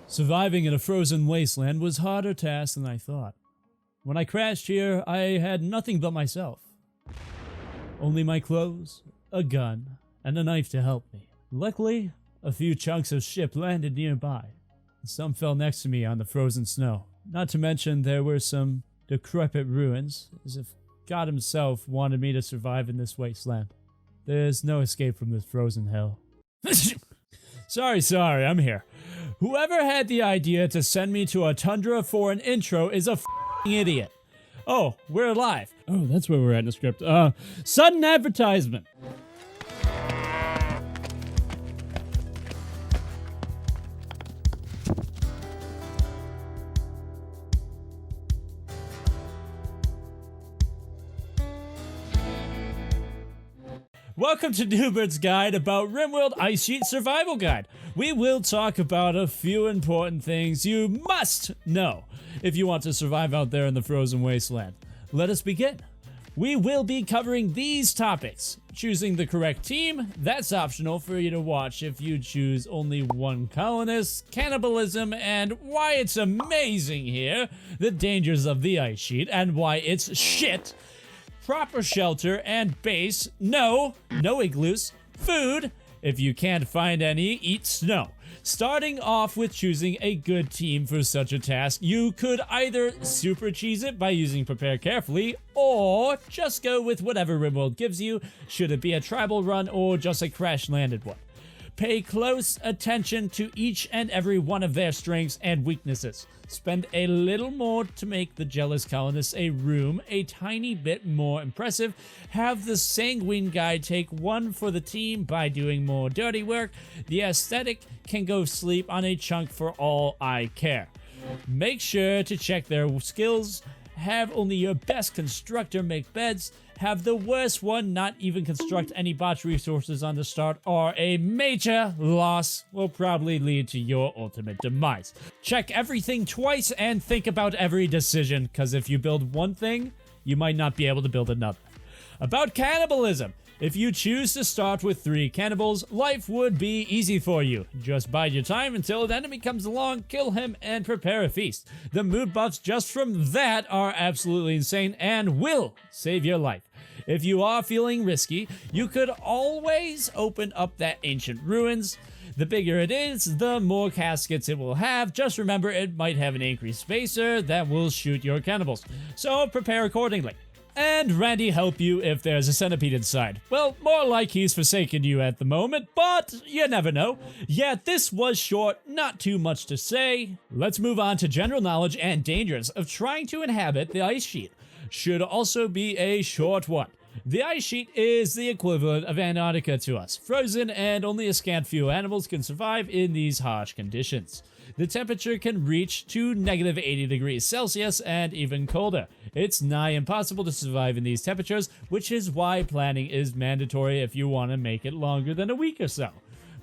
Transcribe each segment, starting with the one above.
Surviving in a frozen wasteland was a harder task than I thought. When I crashed here, I had nothing but myself. Only my clothes, a gun, and a knife to help me. Luckily, a few chunks of ship landed nearby. Some fell next to me on the frozen snow. Not to mention there were some decrepit ruins, as if God himself wanted me to survive in this wasteland. There's no escape from this frozen hell. Sorry, I'm here. Whoever had the idea to send me to a tundra for an intro is a f***ing idiot. Oh, we're alive. Oh, that's where we're at in the script. Sudden advertisement. Welcome to Noobert's guide about Rimworld Ice Sheet Survival Guide. We will talk about a few important things you must know if you want to survive out there in the frozen wasteland. Let us begin. We will be covering these topics. Choosing the correct team, that's optional for you to watch if you choose only one colonist, cannibalism, and why it's amazing here, the dangers of the ice sheet, and why it's shit. Proper shelter and base, no igloos, food, if you can't find any, eat snow. Starting off with choosing a good team for such a task, you could either super cheese it by using prepare carefully, or just go with whatever Rimworld gives you, should it be a tribal run or just a crash landed one. Pay close attention to each and every one of their strengths and weaknesses. Spend a little more to make the jealous colonists a room a tiny bit more impressive. Have the sanguine guy take one for the team by doing more dirty work. The aesthetic can go sleep on a chunk for all I care. Make sure to check their skills. Have only your best constructor make beds. Have the worst one not even construct any botch resources on the start, or a major loss will probably lead to your ultimate demise. Check everything twice and think about every decision, because if you build one thing, you might not be able to build another. About cannibalism. If you choose to start with 3 cannibals, life would be easy for you. Just bide your time until an enemy comes along, kill him, and prepare a feast. The mood buffs just from that are absolutely insane and will save your life. If you are feeling risky, you could always open up that ancient ruins. The bigger it is, the more caskets it will have. Just remember, it might have an increased spacer that will shoot your cannibals. So prepare accordingly. And Randy help you if there's a centipede inside. Well, more like he's forsaken you at the moment, but you never know. Yeah, this was short, not too much to say. Let's move on to general knowledge and dangers of trying to inhabit the ice sheet. Should also be a short one. The ice sheet is the equivalent of Antarctica to us, frozen, and only a scant few animals can survive in these harsh conditions. The temperature can reach to negative 80 degrees Celsius and even colder. It's nigh impossible to survive in these temperatures, which is why planning is mandatory if you want to make it longer than a week or so.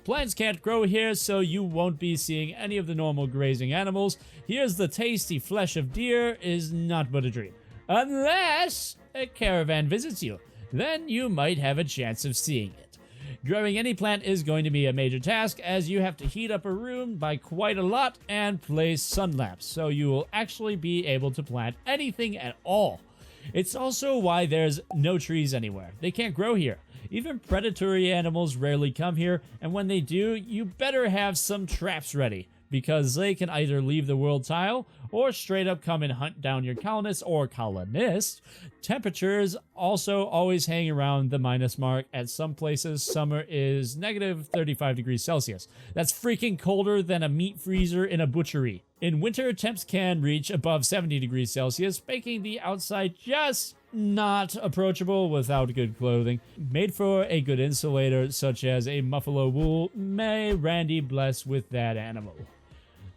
Plants can't grow here, so you won't be seeing any of the normal grazing animals. Here's the tasty flesh of deer is not but a dream. Unless a caravan visits you, then you might have a chance of seeing it. Growing any plant is going to be a major task, as you have to heat up a room by quite a lot and place sun lamps, so you will actually be able to plant anything at all. It's also why there's no trees anywhere. They can't grow here. Even predatory animals rarely come here, and when they do, you better have some traps ready, because they can either leave the world tile or straight up come and hunt down your colonists or colonist. Temperatures also always hang around the minus mark. At some places, summer is negative 35 degrees Celsius. That's freaking colder than a meat freezer in a butchery. In winter, temps can reach above 70 degrees Celsius, making the outside just not approachable without good clothing. Made for a good insulator, such as a buffalo wool, may Randy bless with that animal.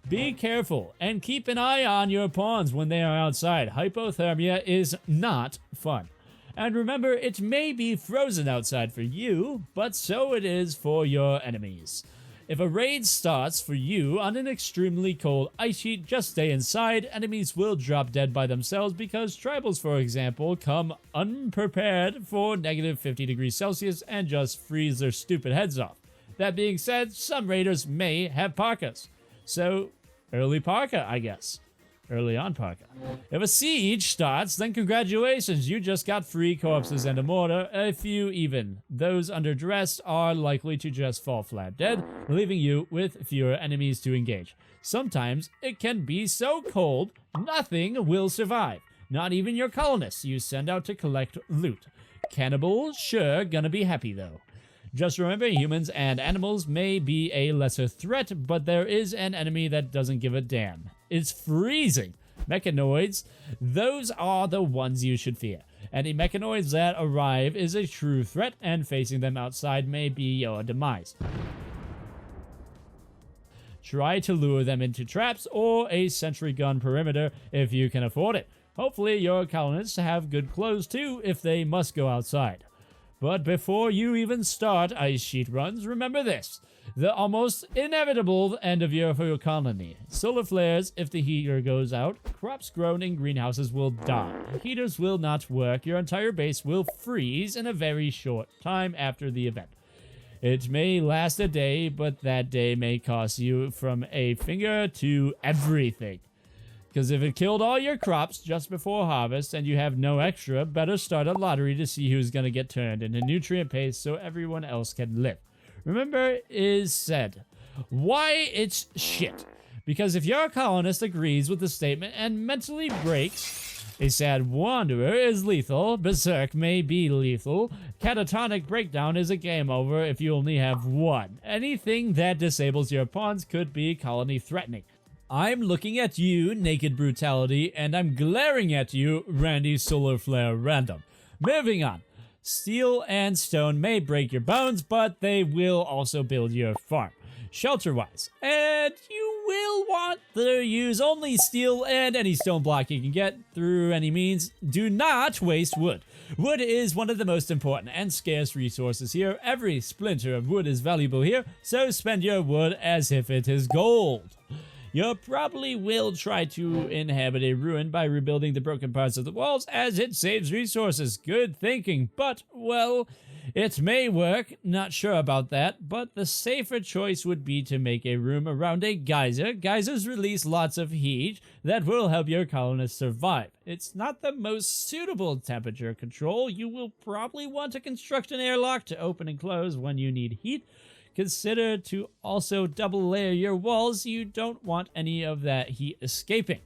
Be careful and keep an eye on your pawns when they are outside. Hypothermia is not fun. And remember, it may be frozen outside for you, but so it is for your enemies. If a raid starts for you on an extremely cold ice sheet, just stay inside. Enemies will drop dead by themselves because tribals, for example, come unprepared for negative 50 degrees Celsius and just freeze their stupid heads off. That being said, some raiders may have parkas. So Early Parka, I guess. Early on Parka. If a siege starts, then congratulations, you just got 3 corpses and a mortar, a few even. Those underdressed are likely to just fall flat dead, leaving you with fewer enemies to engage. Sometimes it can be so cold, nothing will survive. Not even your colonists you send out to collect loot. Cannibals, sure, gonna be happy though. Just remember, humans and animals may be a lesser threat, but there is an enemy that doesn't give a damn. It's freezing. Mechanoids, those are the ones you should fear. Any mechanoids that arrive is a true threat, and facing them outside may be your demise. Try to lure them into traps or a sentry gun perimeter if you can afford it. Hopefully your colonists have good clothes too if they must go outside. But before you even start ice sheet runs, remember this. The almost inevitable end of your colony. Solar flares if the heater goes out. Crops grown in greenhouses will die. Heaters will not work. Your entire base will freeze in a very short time after the event. It may last a day, but that day may cost you from a finger to everything. Because if it killed all your crops just before harvest and you have no extra, better start a lottery to see who's going to get turned into nutrient paste so everyone else can live. Remember is said. Why it's shit. Because if your colonist agrees with the statement and mentally breaks, a sad wanderer is lethal, berserk may be lethal, catatonic breakdown is a game over if you only have one. Anything that disables your pawns could be colony threatening. I'm looking at you, Naked Brutality, and I'm glaring at you, Randy Solar Flare Random. Moving on. Steel and stone may break your bones, but they will also build your farm. Shelter-wise, and you will want to use only steel and any stone block you can get through any means. Do not waste wood. Wood is one of the most important and scarce resources here. Every splinter of wood is valuable here, so spend your wood as if it is gold. You probably will try to inhabit a ruin by rebuilding the broken parts of the walls, as it saves resources. Good thinking, but, well, it may work. Not sure about that, but the safer choice would be to make a room around a geyser. Geysers release lots of heat that will help your colonists survive. It's not the most suitable temperature control. You will probably want to construct an airlock to open and close when you need heat. Consider to also double layer your walls. You don't want any of that heat escaping.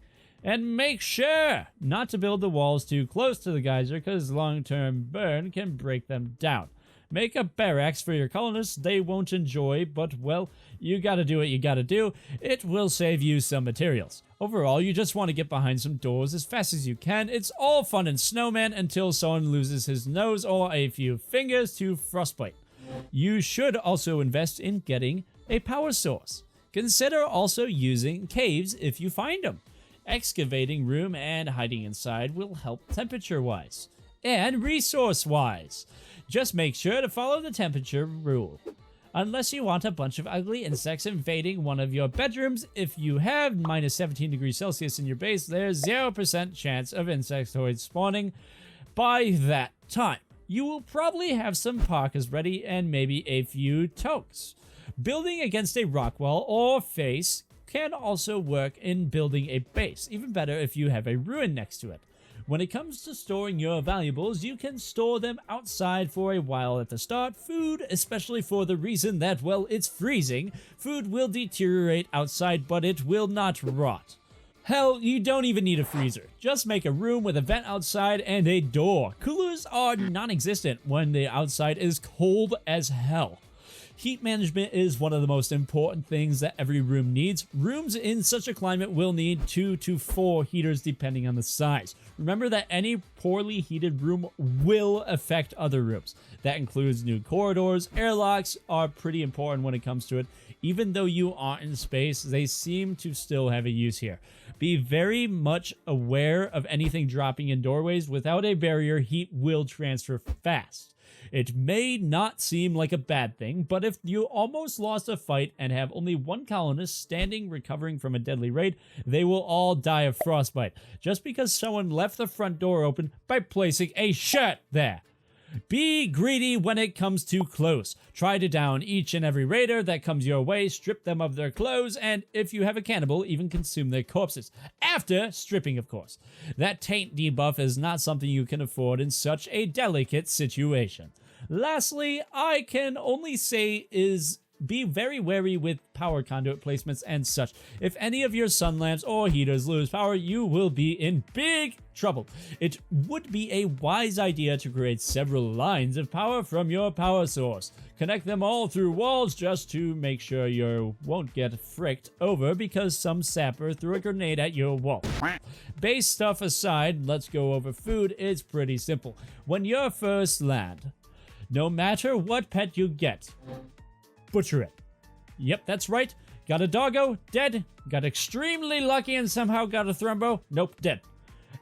And make sure not to build the walls too close to the geyser, because long-term burn can break them down. Make a barracks for your colonists. They won't enjoy, but, well, you gotta do what you gotta do. It will save you some materials. Overall, you just want to get behind some doors as fast as you can. It's all fun and snowman until someone loses his nose or a few fingers to frostbite. You should also invest in getting a power source. Consider also using caves if you find them. Excavating room and hiding inside will help temperature-wise and resource-wise. Just make sure to follow the temperature rule. Unless you want a bunch of ugly insects invading one of your bedrooms, if you have minus 17 degrees Celsius in your base, there's 0% chance of insectoids spawning by that time. You will probably have some parkas ready and maybe a few toques. Building against a rock wall or face can also work in building a base, even better if you have a ruin next to it. When it comes to storing your valuables, you can store them outside for a while at the start. Food, especially for the reason that, well, it's freezing. Food will deteriorate outside, but it will not rot. Hell, you don't even need a freezer. Just make a room with a vent outside and a door. Coolers are non-existent when the outside is cold as hell. Heat management is one of the most important things that every room needs. Rooms in such a climate will need 2 to 4 heaters depending on the size. Remember that any poorly heated room will affect other rooms. That includes new corridors. Airlocks are pretty important when it comes to it. Even though you aren't in space, they seem to still have a use here. Be very much aware of anything dropping in doorways. Without a barrier, heat will transfer fast. It may not seem like a bad thing, but if you almost lost a fight and have only one colonist standing recovering from a deadly raid, they will all die of frostbite, just because someone left the front door open by placing a shirt there. Be greedy when it comes too close. Try to down each and every raider that comes your way, strip them of their clothes, and if you have a cannibal, even consume their corpses. After stripping, of course. That taint debuff is not something you can afford in such a delicate situation. Lastly, I can only say is be very wary with power conduit placements and such. If any of your sun lamps or heaters lose power, you will be in big trouble. It would be a wise idea to create several lines of power from your power source. Connect them all through walls just to make sure you won't get fricked over because some sapper threw a grenade at your wall. Base stuff aside, let's go over food. It's pretty simple. When you first land, no matter what pet you get, butcher it. Yep, that's right. Got a doggo? Dead. Got extremely lucky and somehow got a thrombo? Nope, dead.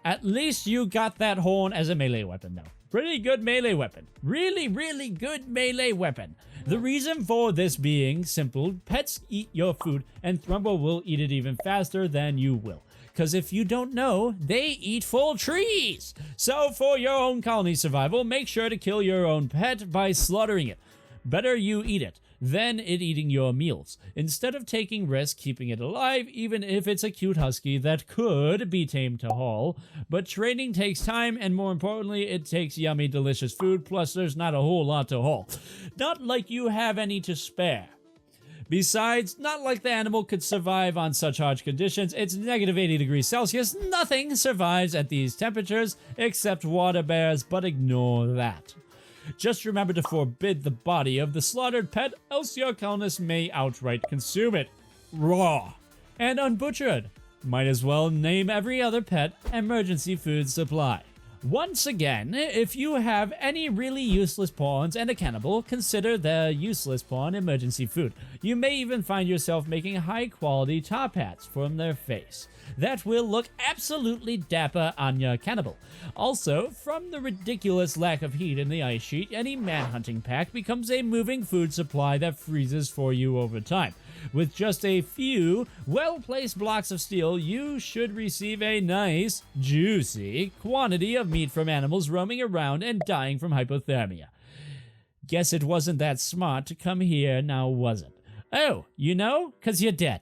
At least you got that horn as a melee weapon, though. Pretty good melee weapon. Really, really good melee weapon. The reason for this being simple, pets eat your food and thrombo will eat it even faster than you will. Because if you don't know, they eat full trees. So for your own colony survival, make sure to kill your own pet by slaughtering it. Better you eat it than it eating your meals. Instead of taking risks keeping it alive, even if it's a cute husky that could be tamed to haul. But training takes time, and more importantly, it takes yummy, delicious food, plus there's not a whole lot to haul. Not like you have any to spare. Besides, not like the animal could survive on such harsh conditions. It's negative 80 degrees Celsius. Nothing survives at these temperatures except water bears, but ignore that. Just remember to forbid the body of the slaughtered pet, else your colonists may outright consume it raw and unbutchered. Might as well name every other pet emergency food supply. Once again, if you have any really useless pawns and a cannibal, consider the useless pawn emergency food. You may even find yourself making high-quality top hats from their face. That will look absolutely dapper on your cannibal. Also, from the ridiculous lack of heat in the ice sheet, any manhunting pack becomes a moving food supply that freezes for you over time. With just a few well-placed blocks of steel, you should receive a nice, juicy quantity of meat from animals roaming around and dying from hypothermia. Guess it wasn't that smart to come here, now was it? Oh, you know? 'Cause you're dead.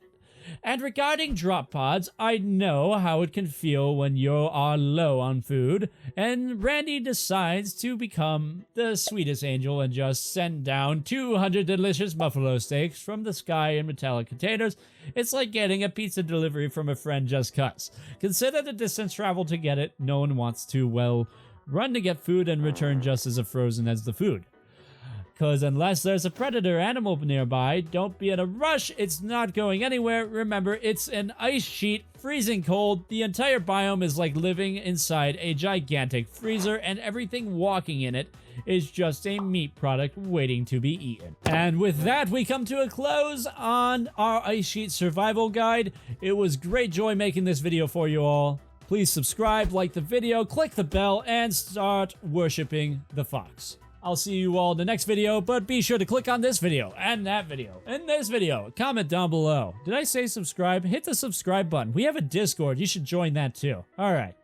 And regarding drop pods, I know how it can feel when you are low on food, and Randy decides to become the sweetest angel and just send down 200 delicious buffalo steaks from the sky in metallic containers. It's like getting a pizza delivery from a friend just 'cause. Consider the distance traveled to get it. No one wants to, well, run to get food and return just as frozen as the food. Because unless there's a predator animal nearby, don't be in a rush. It's not going anywhere. Remember, it's an ice sheet, freezing cold. The entire biome is like living inside a gigantic freezer, and everything walking in it is just a meat product waiting to be eaten. And with that, we come to a close on our ice sheet survival guide. It was great joy making this video for you all. Please subscribe, like the video, click the bell, and start worshiping the fox. I'll see you all in the next video, but be sure to click on this video, and that video, and this video. Comment down below. Did I say subscribe? Hit the subscribe button. We have a Discord. You should join that too. Alright.